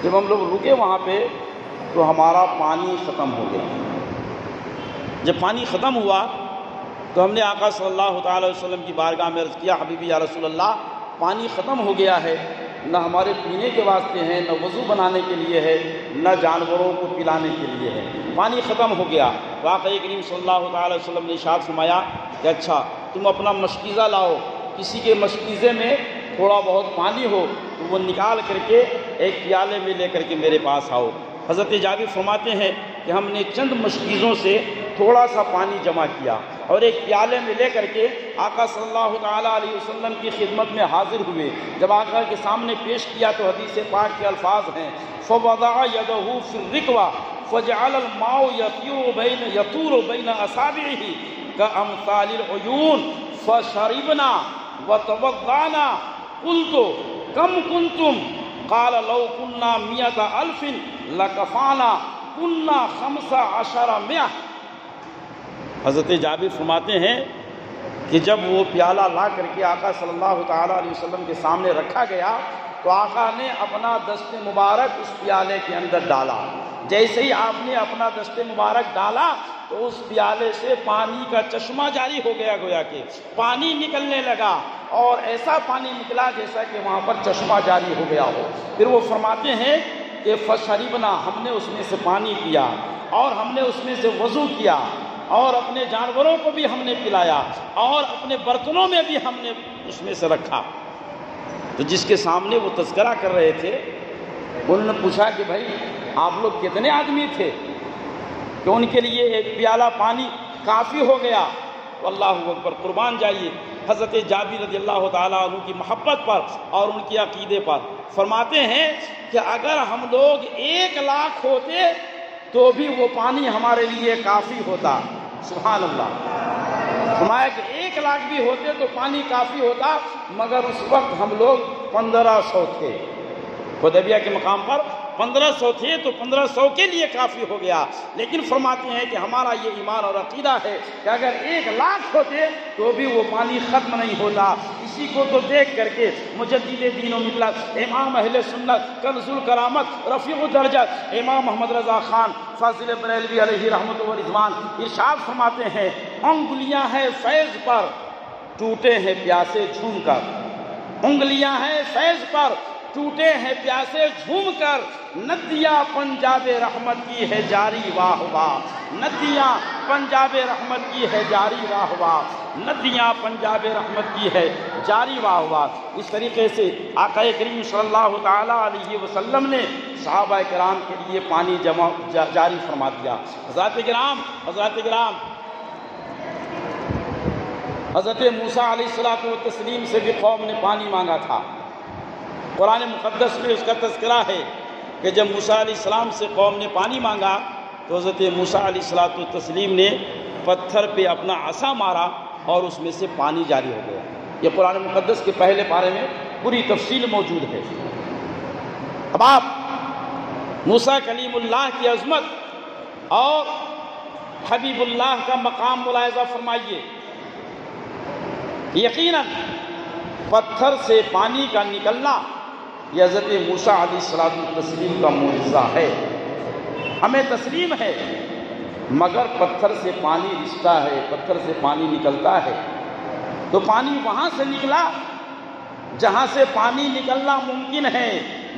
جب ہم لوگ رکے وہاں پہ تو ہمارا پانی ختم ہو گیا. جب پانی ختم ہوا تو ہم نے آقا صلی اللہ تعالی وسلم کی بارگاہ میں عرض کیا حبیبی یا رسول اللہ پانی ختم ہو گیا ہے، نہ ہمارے پینے کے واسطے ہے، نہ وضو بنانے کے لیے ہے، نہ جانوروں کو پلانے کے لیے ہے، پانی ختم ہو گیا. تو آقا کریم صلی اللہ تعالی وسلم نے ارشاد فرمایا کہ اچھا تم اپنا مشکیزہ لاؤ، کسی کے مشکیزے میں تھوڑا بہت پانی ہو تو وہ نکال کر کے ایک پیالے میں لے کر کے میرے پاس آؤ. حضرت جابر فرماتے ہیں کہ ہم نے چند مشکیزوں سے تھوڑا سا پانی جمع کیا اور ایک پیالے میں لے کر کے آقا صلی اللہ تعالیٰ علیہ وسلم کی خدمت میں حاضر ہوئے. جب آقا کے سامنے پیش کیا تو حدیث پاک کے الفاظ ہیں فَوَضَعَ يَدَهُ فِي الرِّقْوَةِ فَجَعَلَ الْمَاءُ يَطُورُ بَيْنَ أَصَابِعِهِ كَأَمْثَالِ الْعُيُونِ فَشَرِبْنَا وَتَوَضَّعْنَا قُلْتُ كَمْ كُنْتُمْ قَالَ لَوْ كُنَّا 100,000 لَكَفَانَا كُنَّا 15,000. حضرت جابر فرماتے ہیں کہ جب وہ پیالہ لا کر کے آقا صلی اللہ تعالیٰ علیہ وسلم کے سامنے رکھا گیا تو آقا نے اپنا دست مبارک اس پیالے کے اندر ڈالا. جیسے ہی آپ نے اپنا دست مبارک ڈالا تو اس پیالے سے پانی کا چشمہ جاری ہو گیا، گویا کہ پانی نکلنے لگا اور ایسا پانی نکلا جیسا کہ وہاں پر چشمہ جاری ہو گیا ہو. پھر وہ فرماتے ہیں کہ فشربنا، ہم نے اس میں سے پانی پیا اور ہم نے اس میں سے وضو کیا اور اپنے جانوروں کو بھی ہم نے پلایا اور اپنے برتنوں میں بھی ہم نے اس میں سے رکھا. تو جس کے سامنے وہ تذکرہ کر رہے تھے انہوں نے پوچھا کہ بھائی آپ لوگ کتنے آدمی تھے کہ ان کے لیے ایک پیالہ پانی کافی ہو گیا؟ تو اللہ اکبر، قربان جائیے حضرت جابر رضی اللہ تعالیٰ عنہ کی محبت پر اور ان کے عقیدے پر. فرماتے ہیں کہ اگر ہم لوگ 1,00,000 ہوتے تو بھی وہ پانی ہمارے لیے کافی ہوتا. سبحان اللہ. فرمایا کہ 1,00,000 بھی ہوتے تو پانی کافی ہوتا، مگر اس وقت ہم لوگ 1,500 تھے. حدیبیہ کے مقام پر 1,500 تھے تو 1,500 کے لیے کافی ہو گیا. لیکن فرماتے ہیں کہ ہمارا یہ ایمان اور عقیدہ ہے کہ اگر 1,00,000 ہوتے تو بھی وہ پانی ختم نہیں ہوتا. اسی کو تو دیکھ کر کے مجدد دین و ملت امام اہل سنت کنز الکرامت رفیع الدرجات امام محمد رضا خان فاضل بریلوی علیہ رحمت و رضوان ارشاد فرماتے ہیں انگلیاں ہیں فیض پر ٹوٹے ہیں پیاسے جھوم کر. انگلیاں ہیں فیض پر، ٹوٹے ہیں پیاسے جھوم کر، ندیاں پنجاب رحمت کی ہے جاری واہ واہ، ندیاں پنجاب رحمت کی ہے جاری واہ واہ، ندیاں پنجاب رحمت کی ہے جاری واہ واہ۔ اس طریقے سے آقا کریم صلی اللہ تعالیٰ علیہ وسلم نے صحابہ کرام کے لیے پانی جاری فرما دیا۔ حضرات کرام حضرت موسیٰ علیہ السلام سے بھی قوم نے پانی مانگا تھا۔ قرآن مقدس میں اس کا تذکرہ ہے کہ جب موسیٰ علیہ السلام سے قوم نے پانی مانگا تو حضرت موسیٰ علیہ السلام نے پتھر پہ اپنا عصا مارا اور اس میں سے پانی جاری ہو گیا۔ یہ قرآن مقدس کے پہلے پارے میں پوری تفصیل موجود ہے۔ اب آپ موسیٰ کلیم اللہ کی عظمت اور حبیب اللہ کا مقام ملاحظہ فرمائیے۔ یقیناً پتھر سے پانی کا نکلنا یہ حضرت موسیٰ علیہ السلام کا معجزہ ہے، ہمیں تسلیم ہے، مگر پتھر سے پانی رستا ہے، پتھر سے پانی نکلتا ہے، تو پانی وہاں سے نکلا جہاں سے پانی نکلنا ممکن ہے،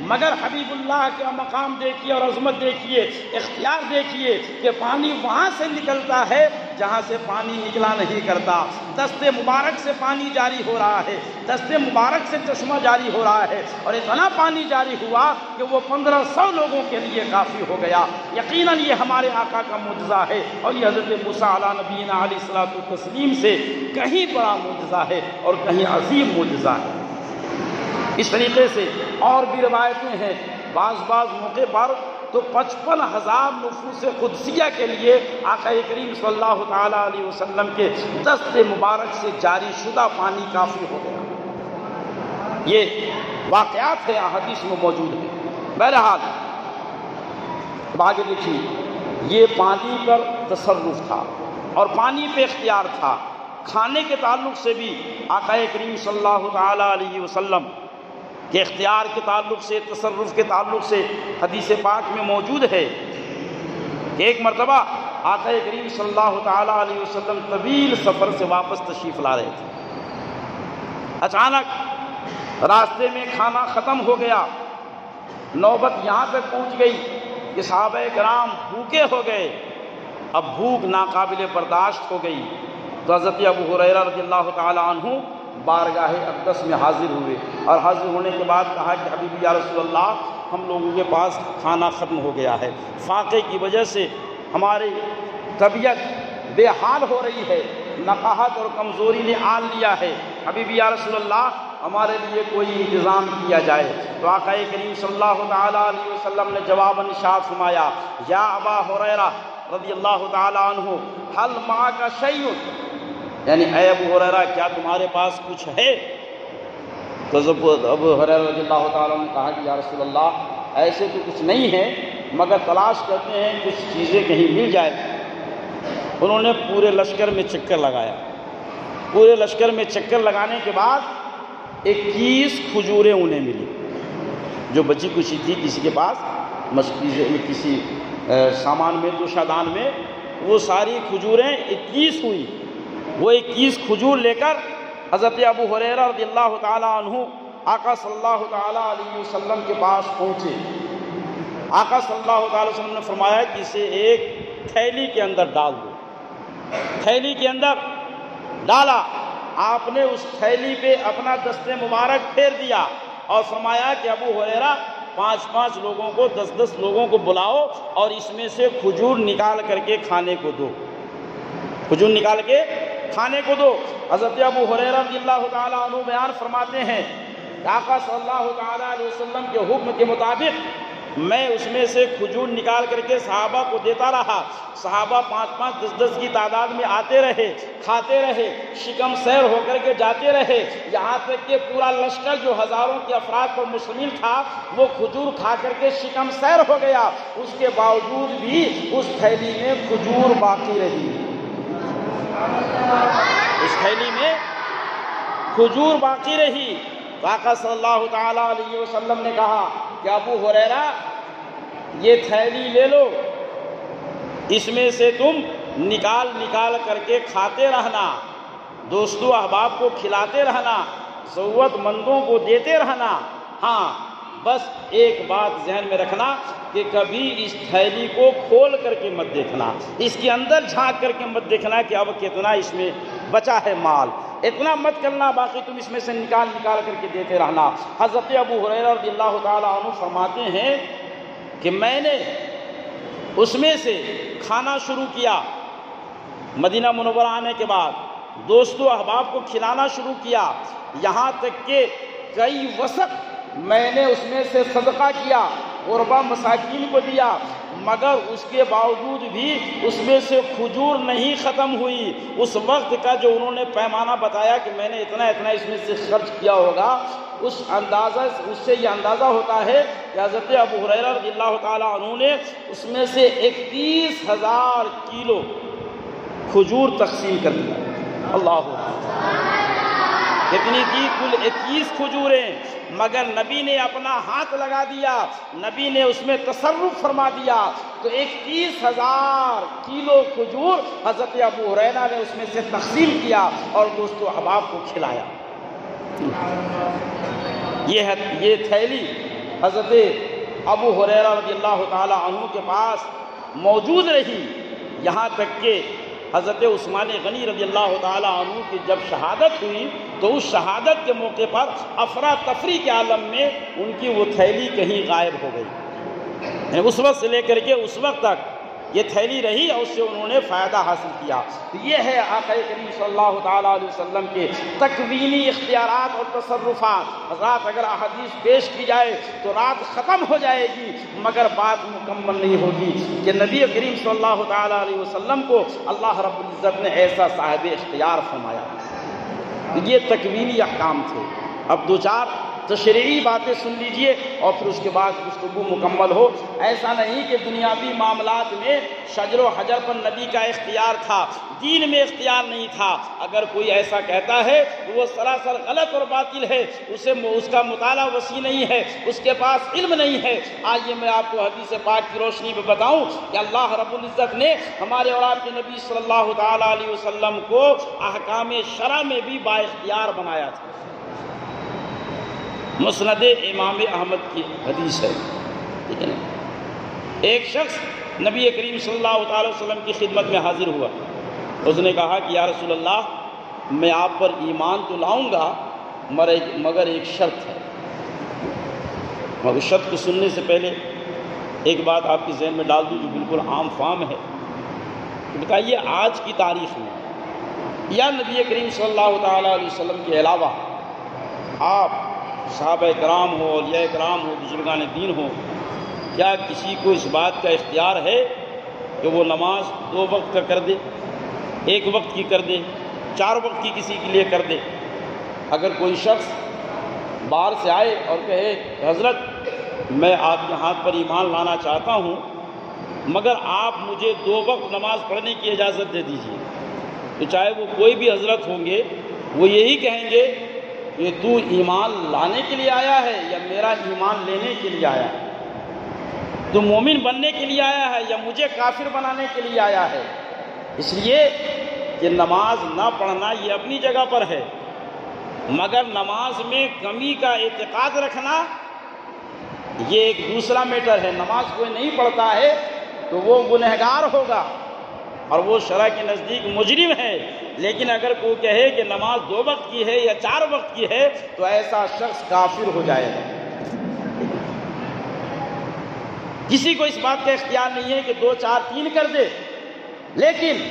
مگر حبیب اللہ کا مقام دیکھیے اور عظمت دیکھیے، اختیار دیکھیے کہ پانی وہاں سے نکلتا ہے جہاں سے پانی نکلا نہیں کرتا۔ دست مبارک سے پانی جاری ہو رہا ہے، دست مبارک سے چشمہ جاری ہو رہا ہے، اور اتنا پانی جاری ہوا کہ وہ 1500 لوگوں کے لیے کافی ہو گیا۔ یقیناً یہ ہمارے آقا کا معجزہ ہے، اور یہ حضرت موسیٰ علیہ نبینا علیہ السلام سے کہیں بڑا معجزہ ہے اور کہیں عظیم معجزہ ہے۔ اس طریقے سے اور بھی روایتیں ہیں، بعض موقع پر تو 55,000 نفوس قدسیہ کے لیے آقا کریم صلی اللہ تعالیٰ علیہ وسلم کے دست مبارک سے جاری شدہ پانی کافی ہو گیا۔ یہ واقعات ہیں، احادیث میں موجود ہیں۔ بہرحال اب آگے دیکھیے، یہ پانی پر تصرف تھا اور پانی پہ اختیار تھا۔ کھانے کے تعلق سے بھی آقا کریم صلی اللہ تعالیٰ علیہ وسلم کہ اختیار کے تعلق سے، تصرف کے تعلق سے حدیث پاک میں موجود ہے کہ ایک مرتبہ آقا کریم صلی اللہ تعالیٰ علیہ وسلم طویل سفر سے واپس تشریف لا رہے تھے۔ اچانک راستے میں کھانا ختم ہو گیا، نوبت یہاں تک پہنچ گئی کہ صحابہ کرام بھوکے ہو گئے۔ اب بھوک ناقابل برداشت ہو گئی تو حضرت ابو ہریرہ رضی اللہ تعالیٰ عنہ بارگاہ اقدس میں حاضر ہوئے، اور حاضر ہونے کے بعد کہا کہ حبیبی یا رسول اللہ، ہم لوگوں کے پاس کھانا ختم ہو گیا ہے، فاقے کی وجہ سے ہماری طبیعت بے حال ہو رہی ہے، نقاہت اور کمزوری نے آن لیا ہے، حبیبی یا رسول اللہ ہمارے لیے کوئی انتظام کیا جائے۔ تو آقا کریم صلی اللہ تعالیٰ علیہ وسلم نے جواب ارشاد فرمایا، یا ابا ہریرہ رضی اللہ تعالیٰ عنہ حل معک شیء، یعنی اے ابو ہریرہ کیا تمہارے پاس کچھ ہے؟ تو ابو ہریرہ رضی اللہ تعالیٰ نے کہا کہ یا رسول اللہ ایسے تو کچھ نہیں ہے، مگر تلاش کرتے ہیں کچھ چیزیں کہیں مل جائے۔ انہوں نے پورے لشکر میں چکر لگایا، پورے لشکر میں چکر لگانے کے بعد 21 کھجوریں انہیں ملی، جو بچی کچی تھی کسی کے پاس کسی سامان میں، دوشادان میں، وہ ساری کھجوریں 21 ہوئی۔ وہ 21 کھجور لے کر حضرت ابو ہریرہ رضی اللہ تعالیٰ عنہ آقا صلی اللہ تعالیٰ علیہ وسلم کے پاس پہنچے۔ آقا صلی اللہ تعالیٰ وسلم نے فرمایا کہ اسے ایک تھیلی کے اندر ڈال دو۔ تھیلی کے اندر ڈالا، آپ نے اس تھیلی پہ اپنا دست مبارک پھیر دیا اور فرمایا کہ ابو ہریرہ 5 لوگوں کو، 10 لوگوں کو بلاؤ اور اس میں سے کھجور نکال کر کے کھانے کو دو، کھجور نکال کے کھانے کو دو۔ حضرت ابو ہریرہ رضی اللہ تعالیٰ عنہ بیان فرماتے ہیں کہ آقا صلی اللہ تعالیٰ علیہ وسلم کے حکم کے مطابق میں اس میں سے کھجور نکال کر کے صحابہ کو دیتا رہا۔ صحابہ 5 10 کی تعداد میں آتے رہے، کھاتے رہے، شکم سیر ہو کر کے جاتے رہے، یہاں تک کہ پورا لشکر جو ہزاروں کے افراد پر مشتمل تھا وہ کھجور کھا کر کے شکم سیر ہو گیا۔ اس کے باوجود بھی اس تھیلی میں کھجور باقی رہی، اس تھیلی میں کھجور باقی رہی۔ آقا صلی اللہ تعالیٰ علیہ وسلم نے کہا کہ ابو ہریرہ یہ تھیلی لے لو، اس میں سے تم نکال کر کے کھاتے رہنا، دوستو احباب کو کھلاتے رہنا، ضرورت مندوں کو دیتے رہنا۔ ہاں بس ایک بات ذہن میں رکھنا کہ کبھی اس تھیلی کو کھول کر کے مت دیکھنا، اس کے اندر جھانک کر کے مت دیکھنا کہ اب کتنا اس میں بچا ہے مال، اتنا مت کرنا، باقی تم اس میں سے نکال کر کے دیتے رہنا۔ حضرت ابو ہریرہ رضی اللہ تعالیٰ عنہ فرماتے ہیں کہ میں نے اس میں سے کھانا شروع کیا، مدینہ منورہ آنے کے بعد دوستوں احباب کو کھلانا شروع کیا، یہاں تک کہ کئی وسق میں نے اس میں سے صدقہ کیا، غربا مساکین کو دیا، مگر اس کے باوجود بھی اس میں سے کھجور نہیں ختم ہوئی۔ اس وقت کا جو انہوں نے پیمانہ بتایا کہ میں نے اتنا اس میں سے خرچ کیا ہوگا، اس سے یہ اندازہ ہوتا ہے کہ حضرت ابو ہریرہ رضی اللہ تعالیٰ عنہ نے اس میں سے 31,000 کلو کھجور تقسیم کر دیا۔ اللہ کتنی تھی؟ کل 21 کھجوریں، مگر نبی نے اپنا ہاتھ لگا دیا، نبی نے اس میں تصرف فرما دیا، تو 31,000 کلو کھجور حضرت ابو ہریرہ نے اس میں سے تقسیم کیا اور دوستو احباب کو کھلایا۔ یہ تھیلی حضرت ابو ہریرہ رضی اللہ تعالی عنہ کے پاس موجود رہی، یہاں تک کہ حضرت عثمان غنی رضی اللہ تعالی عنہ کی جب شہادت ہوئی تو اس شہادت کے موقع پر افراتفری کے عالم میں ان کی وہ تھیلی کہیں غائب ہو گئی، اس وقت سے لے کر کے اس وقت تک یہ تھیلی رہی اور اس سے انہوں نے فائدہ حاصل کیا۔ یہ ہے آقا کریم صلی اللہ تعالیٰ علیہ وسلم کے تکوینی اختیارات اور تصرفات۔ حضرات اگر احادیث پیش کی جائے تو رات ختم ہو جائے گی مگر بات مکمل نہیں ہوگی کہ نبی کریم صلی اللہ تعالیٰ علیہ وسلم کو اللہ رب العزت نے ایسا صاحب اختیار فرمایا۔ یہ تکوینی احکام تھے۔ اب دو چار تشریعی باتیں سن لیجئے اور پھر اس کے بعد گفتگو مکمل ہو۔ ایسا نہیں کہ دنیاوی معاملات میں شجر و حجر پر نبی کا اختیار تھا، دین میں اختیار نہیں تھا۔ اگر کوئی ایسا کہتا ہے تو وہ سراسر غلط اور باطل ہے، اس کا مطالعہ وسیع نہیں ہے، اس کے پاس علم نہیں ہے۔ آئیے میں آپ کو حدیث پاک کی روشنی میں بتاؤں کہ اللہ رب العزت نے ہمارے اور آپ کے نبی صلی اللہ تعالیٰ علیہ وسلم کو احکام شرع میں بھی با اختیار بنایا تھا۔ مسند امام احمد کی حدیث ہے، ٹھیک ہے نا؟ ایک شخص نبی کریم صلی اللہ تعالی وسلم کی خدمت میں حاضر ہوا، اس نے کہا کہ یا رسول اللہ میں آپ پر ایمان تو لاؤں گا مگر ایک شرط ہے۔ مگر شرط کو سننے سے پہلے ایک بات آپ کے ذہن میں ڈال دوں جو بالکل عام فام ہے، بتائیے آج کی تاریخ میں یا نبی کریم صلی اللہ تعالی علیہ وسلم کے علاوہ آپ صحابہ کرام ہو، اولیاء کرام ہو، بزرگان دین ہو، کیا کسی کو اس بات کا اختیار ہے کہ وہ نماز 2 وقت کا کر دے، 1 وقت کی کر دے، 4 وقت کی کسی کے لیے کر دے؟ اگر کوئی شخص باہر سے آئے اور کہے حضرت میں آپ کے ہاتھ پر ایمان لانا چاہتا ہوں مگر آپ مجھے 2 وقت نماز پڑھنے کی اجازت دے دیجیے، تو چاہے وہ کوئی بھی حضرت ہوں گے وہ یہی کہیں گے کہ تو ایمان لانے کے لیے آیا ہے یا میرا ایمان لینے کے لیے آیا ہے؟ تو مومن بننے کے لیے آیا ہے یا مجھے کافر بنانے کے لیے آیا ہے؟ اس لیے کہ نماز نہ پڑھنا یہ اپنی جگہ پر ہے، مگر نماز میں کمی کا اعتقاد رکھنا یہ ایک دوسرا میٹر ہے۔ نماز کوئی نہیں پڑھتا ہے تو وہ گنہگار ہوگا اور وہ شرع کے نزدیک مجرم ہے، لیکن اگر کوئی کہے کہ نماز 2 وقت کی ہے یا 4 وقت کی ہے تو ایسا شخص کافر ہو جائے گا۔ کسی کو اس بات کا اختیار نہیں ہے کہ 2 4 3 کر دے، لیکن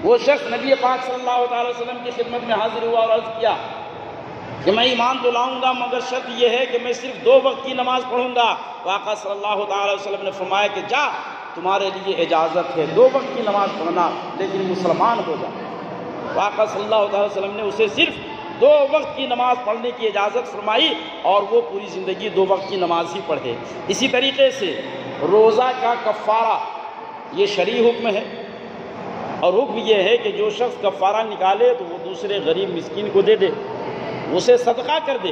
وہ شخص نبی پاک صلی اللہ تعالی وسلم کی خدمت میں حاضر ہوا اور عرض کیا کہ میں ایمان تو لاؤں گا مگر شرط یہ ہے کہ میں صرف 2 وقت کی نماز پڑھوں گا۔ آقا صلی اللہ تعالی وسلم نے فرمایا کہ جا تمہارے لیے اجازت ہے 2 وقت کی نماز پڑھنا، لیکن مسلمان ہو جا۔ آقا صلی اللہ تعالی وسلم نے اسے صرف 2 وقت کی نماز پڑھنے کی اجازت فرمائی اور وہ پوری زندگی 2 وقت کی نماز ہی پڑھے۔ اسی طریقے سے روزہ کا کفارہ یہ شرعی حکم ہے، اور حکم یہ ہے کہ جو شخص کفارہ نکالے تو وہ دوسرے غریب مسکین کو دے دے، اسے صدقہ کر دے۔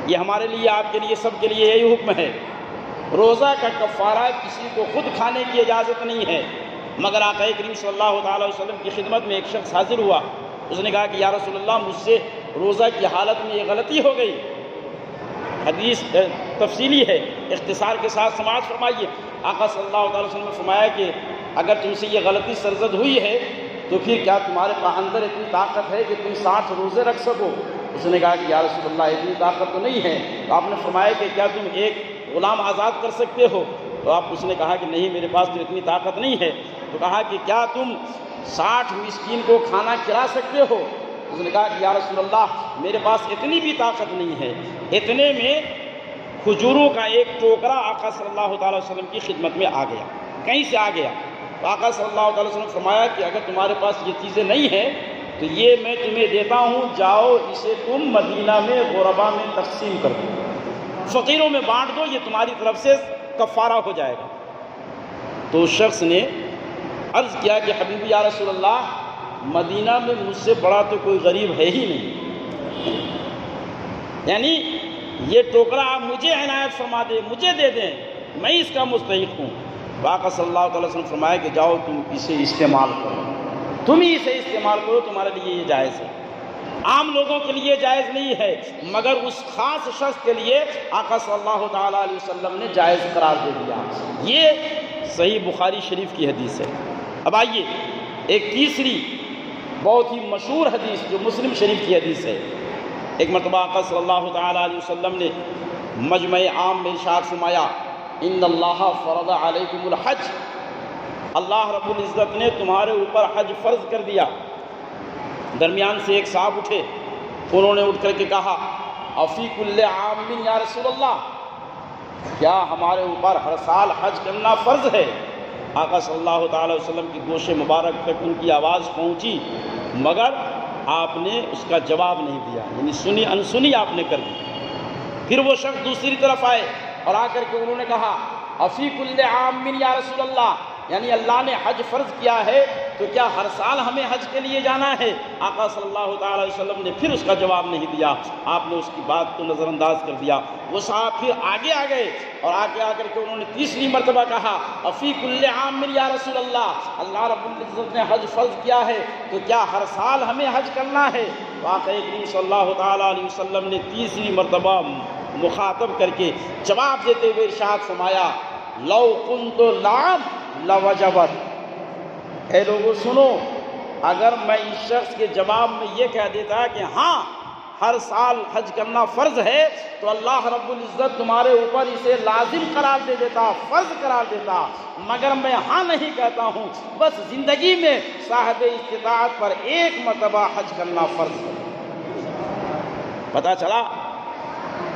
یہ ہمارے لیے آپ کے لیے سب کے لیے یہی حکم ہے۔ روزہ کا کفارہ کسی کو خود کھانے کی اجازت نہیں ہے، مگر آقا کریم صلی اللہ تعالی وسلم کی خدمت میں ایک شخص حاضر ہوا، اس نے کہا کہ یا رسول اللہ مجھ سے روزہ کی حالت میں یہ غلطی ہو گئی، حدیث تفصیلی ہے، اختصار کے ساتھ سماعت فرمائیے۔ آقا صلی اللہ علیہ وسلم نے فرمایا کہ اگر تم سے یہ غلطی سرزد ہوئی ہے تو پھر کیا تمہارے اندر اتنی طاقت ہے کہ تم 60 روزے رکھ سکو؟ اس نے کہا کہ یا رسول اللہ اتنی طاقت تو نہیں ہے۔ تو آپ نے فرمایا کہ کیا تم ایک غلام آزاد کر سکتے ہو؟ تو اس نے کہا کہ نہیں، میرے پاس تو اتنی طاقت نہیں ہے۔ تو کہا کہ کیا تم 60 مسکین کو کھانا کھلا سکتے ہو؟ اس نے کہا کہ یا رسول اللہ میرے پاس اتنی بھی طاقت نہیں ہے۔ اتنے میں کھجوروں کا ایک ٹوکرا آقا صلی اللہ تعالی وسلم کی خدمت میں آ گیا، کہیں سے آ گیا۔ تو آقا صلی اللہ تعالی وسلم نے فرمایا کہ اگر تمہارے پاس یہ چیزیں نہیں ہیں تو یہ میں تمہیں دیتا ہوں، جاؤ اسے تم مدینہ میں غربا میں تقسیم کر دو، فقیروں میں بانٹ دو، یہ تمہاری طرف سے کفارہ ہو جائے گا۔ تو اس شخص نے عرض کیا کہ حبیبی یا رسول اللہ مدینہ میں مجھ سے بڑا تو کوئی غریب ہے ہی نہیں، یعنی یہ ٹوکرا آپ مجھے عنایت فرما دیں، مجھے دے دیں، میں اس کا مستحق ہوں۔ آقا صلی اللہ علیہ وسلم فرمایا کہ جاؤ تم اسے استعمال کرو، تم ہی اسے استعمال کرو، تمہارے لیے یہ جائز ہے۔ عام لوگوں کے لیے جائز نہیں ہے، مگر اس خاص شخص کے لیے آقا صلی اللہ تعالیٰ علیہ وسلم نے جائز قرار دے دیا۔ یہ صحیح بخاری شریف کی حدیث ہے۔ اب آئیے ایک تیسری بہت ہی مشہور حدیث جو مسلم شریف کی حدیث ہے۔ ایک مرتبہ آقا صلی اللہ تعالیٰ علیہ وسلم نے مجمع عام میں ارشاد فرمایا ان اللہ فرض علیکم الحج، اللہ رب العزت نے تمہارے اوپر حج فرض کر دیا۔ درمیان سے ایک صاحب اٹھے، انہوں نے اٹھ کر کے کہا افی کل عام یا رسول اللہ، کیا ہمارے اوپر ہر سال حج کرنا فرض ہے؟ آقا صلی اللہ تعالی وسلم کی گوش مبارک تک ان کی آواز پہنچی، مگر آپ نے اس کا جواب نہیں دیا، یعنی سنی انسنی آپ نے کر دی۔ پھر وہ شخص دوسری طرف آئے اور آ کر کے انہوں نے کہا افی کل عام یا رسول اللہ، یعنی اللہ نے حج فرض کیا ہے تو کیا ہر سال ہمیں حج کے لیے جانا ہے؟ آقا صلی اللہ تعالی علیہ وسلم نے پھر اس کا جواب نہیں دیا، آپ نے اس کی بات کو نظر انداز کر دیا۔ وہ صاحب پھر آگے آ گئے اور آگے آ کر کے انہوں نے تیسری مرتبہ کہا افی کل عام یا رسول اللہ، اللہ رب العزت نے حج فرض کیا ہے تو کیا ہر سال ہمیں حج کرنا ہے؟ تو آقا کریم صلی اللہ تعالی علیہ وسلم نے تیسری مرتبہ مخاطب کر کے جواب دیتے ہوئے ارشاد فرمایا لو کنت لعب لوجبت، اے لوگوں سنو، اگر میں اس شخص کے جواب میں یہ کہہ دیتا کہ ہاں ہر سال حج کرنا فرض ہے تو اللہ رب العزت تمہارے اوپر اسے لازم قرار دے دیتا، فرض قرار دیتا، مگر میں ہاں نہیں کہتا ہوں، بس زندگی میں صاحب استطاعت پر ایک مرتبہ حج کرنا فرض ہے۔ پتہ چلا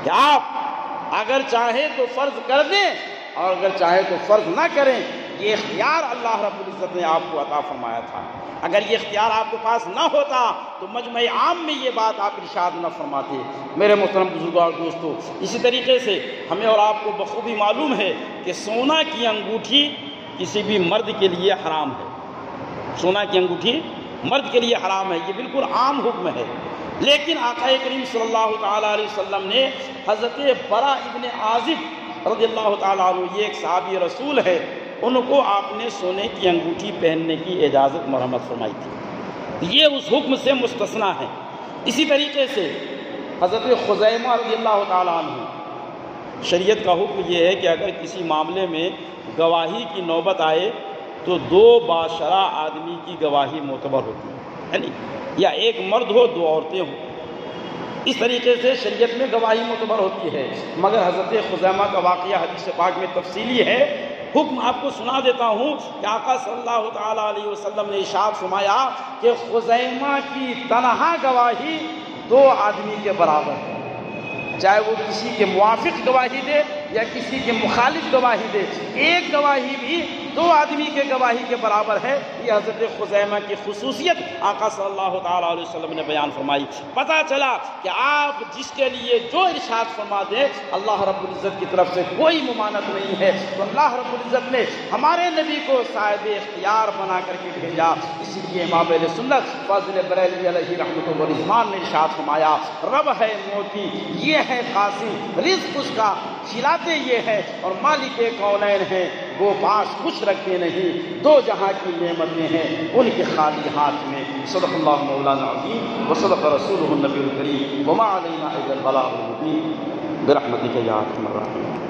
کہ آپ اگر چاہیں تو فرض کر دیں اور اگر چاہیں تو فرض نہ کریں، یہ اختیار اللہ رب العزت نے آپ کو عطا فرمایا تھا۔ اگر یہ اختیار آپ کے پاس نہ ہوتا تو مجمع عام میں یہ بات آپ ارشاد نہ فرماتے۔ میرے محترم بزرگوں اور دوستو، اسی طریقے سے ہمیں اور آپ کو بخوبی معلوم ہے کہ سونا کی انگوٹھی کسی بھی مرد کے لیے حرام ہے، سونا کی انگوٹھی مرد کے لیے حرام ہے، یہ بالکل عام حکم ہے۔ لیکن آقا کریم صلی اللہ تعالیٰ علیہ وسلم نے حضرت برا ابن عازب رضی اللہ تعالیٰ عنہ، یہ ایک صحابی رسول ہے، ان کو آپ نے سونے کی انگوٹھی پہننے کی اجازت مرحمت فرمائی تھی، یہ اس حکم سے مستثنا ہے۔ اسی طریقے سے حضرت خزیمہ رضی اللہ تعالیٰ عنہ، شریعت کا حکم یہ ہے کہ اگر کسی معاملے میں گواہی کی نوبت آئے تو 2 باشرہ آدمی کی گواہی معتبر ہوتی ہے، یعنی یا ایک مرد ہو 2 عورتیں ہوں، اس طریقے سے شریعت میں گواہی معتبر ہوتی ہے۔ مگر حضرت خزیمہ کا واقعہ حدیث پاک میں تفصیلی ہے، حکم آپ کو سنا دیتا ہوں کہ آقا صلی اللہ تعالیٰ علیہ وسلم نے ارشاد فرمایا کہ خزیمہ کی تنہا گواہی 2 آدمی کے برابر ہے، چاہے وہ کسی کے موافق گواہی دے یا کسی کے مخالف گواہی دے، ایک گواہی بھی 2 آدمی کے گواہی کے برابر ہے۔ یہ حضرت خزیمہ کی خصوصیت آقا صلی اللہ تعالیٰ علیہ وسلم نے بیان فرمائی۔ پتہ چلا کہ آپ جس کے لیے جو ارشاد فرما دیں اللہ رب العزت کی طرف سے کوئی ممانعت نہیں ہے، تو اللہ رب العزت نے ہمارے نبی کو صاحب اختیار بنا کر کے بھیجا۔ اسی لیے امام اہل سنت فاضل بریلوی علیہ رحمۃ و رضوان نے ارشاد فرمایا رب ہے موتی، یہ ہے قاسم، رزق اس کا کھلاتے یہ ہے، اور مالک کونین ہیں، وہ پاس کچھ رکھتے نہیں، 2 جہاں کی نعمتیں ہیں ان کے خالی ہاتھ میں صدق اللہ مولانا العظیم وصدق رسولہ النبی الکریم وما علینا الا البلاغ المبین برحمتک یا ارحم الراحمین۔